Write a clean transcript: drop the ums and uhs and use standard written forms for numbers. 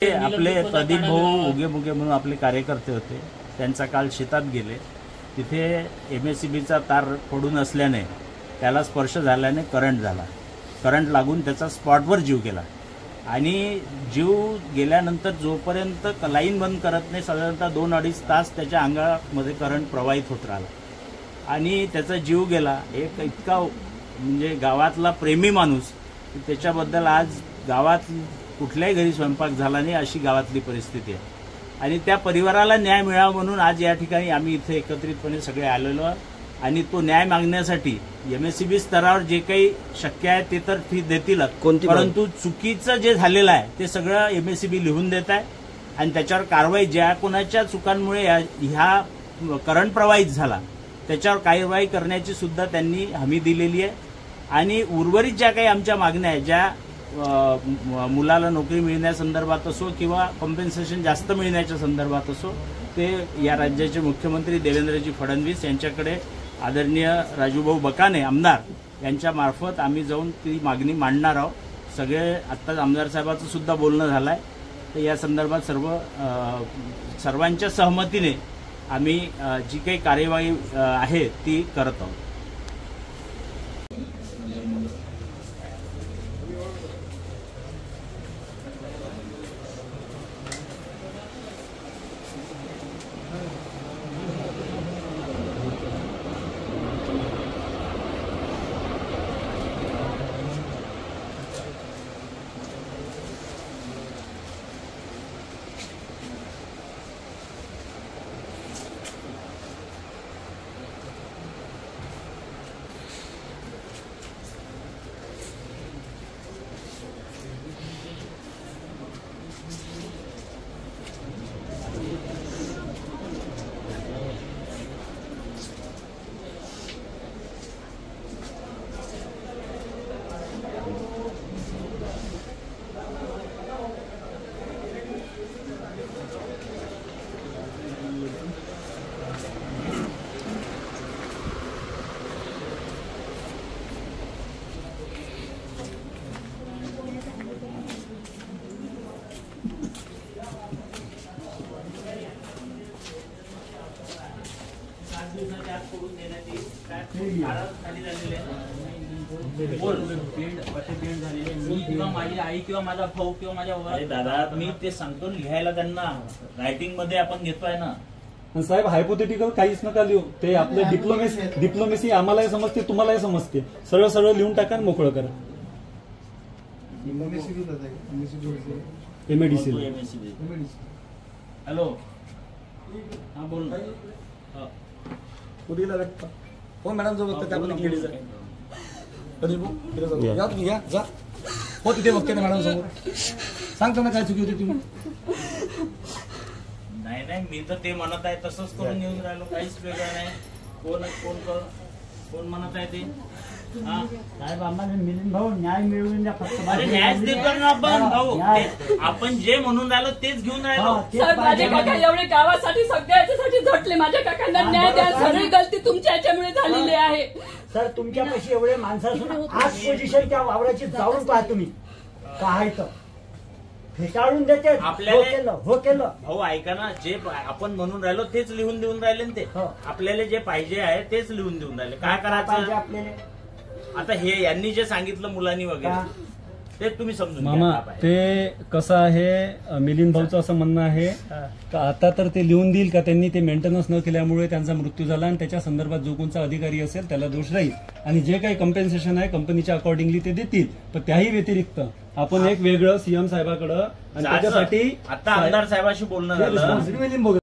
आपले प्रदीप भाऊ उगे बुगे म्हणून आपले कार्यकर्ते होते, त्यांचा काल शेतात गेले. तिथे MSCBचा तार पडून असल्याने त्याला स्पर्श झाल्याने करंट झाला. करंट लागून त्याचा स्पॉटवर जीव गेला आणि जीव गेल्यानंतर जोपर्यंत लाईन बंद करत नाही साधारणतः 2-2.5 तास त्याच्या अंगामध्ये करंट प्रवाहित होत राहिला आणि त्याचा जीव गेला. एक इतका म्हणजे गावातला प्रेमी माणूस, त्याच्याबद्दल आज गावात कुठल्याही घरी स्वयंपाक झाला नाही अशी गावातली परिस्थिती आहे आणि त्या परिवाराला न्याय मिळावा म्हणून आज या ठिकाणी आम्ही इथे एकत्रितपणे सगळे आलेलो आणि तो न्याय मागण्यासाठी MSCB स्तरावर जे काही शक्य आहे ते तर देतीलच, परंतु चुकीचं जे झालेलं आहे ते सगळं MSCB लिहून देत आहे आणि त्याच्यावर कारवाई ज्या कोणाच्या चुकांमुळे ह्या करंट प्रवाहित झाला त्याच्यावर कारवाई करण्याची सुद्धा त्यांनी हमी दिलेली आहे आणि उर्वरित ज्या काही आमच्या मागण्या आहेत, ज्या मुलाला नोकरी मिळण्यासंदर्भात असो किंवा कॉम्पेन्सेशन जास्त मिळण्याच्या संदर्भात असो, ते या राज्याचे मुख्यमंत्री देवेंद्रजी फडणवीस यांच्याकडे आदरणीय राजूभाऊ बकाने आमदार यांच्या मार्फत आम्ही जाऊन ती मागणी मांडणार आहोत. सगळे आत्ताच आमदार साहेबांचं सुद्धा बोलणं झालं आहे, तर या संदर्भात सर्वांच्या सहमतीने आम्ही जी काही कार्यवाही आहे ती करत आहोत. किंवा माझी आई किंवा माझा भाऊ किंवा माझ्या दादा मी ते सांगतो लिहायला त्यांना रायटिंग मध्ये आपण घेतोय ना साहेब. हायपोथेटिकल काहीच नका लिहू, ते आपलं डिप्लोमेसी आम्हालाही समजते तुम्हालाही समजते. सरळ सरळ लिहून टाका आणि मोकळं करा. MADC. हॅलो, हा बोल. हो मॅडम जो बघतो त्या पण लेडीज आहे. या तुम्ही या जा. हो तिथे बघते ना मॅडम समोर. सांगतो ना काय चुकी होती तुम्ही. नाही मी तर ते म्हणत आहे तसंच करून घेऊन राहिलो, काहीच वेगळं नाही. कोण म्हणत आहे ते? साहेब आम्हाला मिलिंद भाऊ न्याय मिळवून द्या फक्त. अरे न्यायच देतो ना आपण भाऊ, आपण जे म्हणून राहिलो तेच घेऊन राहिलो. सर माझे काका एवढे गावासाठी सगळ्या याच्यासाठी झटले, माझ्या काकांना न्याय द्या. सगळी गलती तुमच्या याच्यामुळे झालेली आहे. सर तुमच्यापाशी एवढे माणसं असून आज पोझिशन त्या वावराची जाऊन पहा तुम्ही काय तर फेटाळून देते. आपल्याला हो केलं भाऊ ऐका ना, जे आपण म्हणून राहिलो तेच लिहून देऊन राहिले ना. ते आपल्याला जे पाहिजे आहे तेच लिहून देऊन राहिले. काय करायचं आपल्याला आता? हे यांनी जे सांगितलं मुलांनी वगैरे ते तुम्ही समजून मामा. ते कसं आहे, मिलिंद भाऊचं असं म्हणणं आहे का आता तर ते लिहून देईल का त्यांनी ते मेंटेनन्स न केल्यामुळे त्यांचा मृत्यू झाला आणि त्याच्या संदर्भात जो कोणता अधिकारी असेल त्याला दोष राहील आणि जे काही कम्पेन्सेशन आहे कंपनीच्या अकॉर्डिंगली ते देतील. पण त्याही व्यतिरिक्त आपण एक वेगळं CM साहेबाकडं आणि त्याच्यासाठी आता आमदार साहेबाशी बोलणं झालं.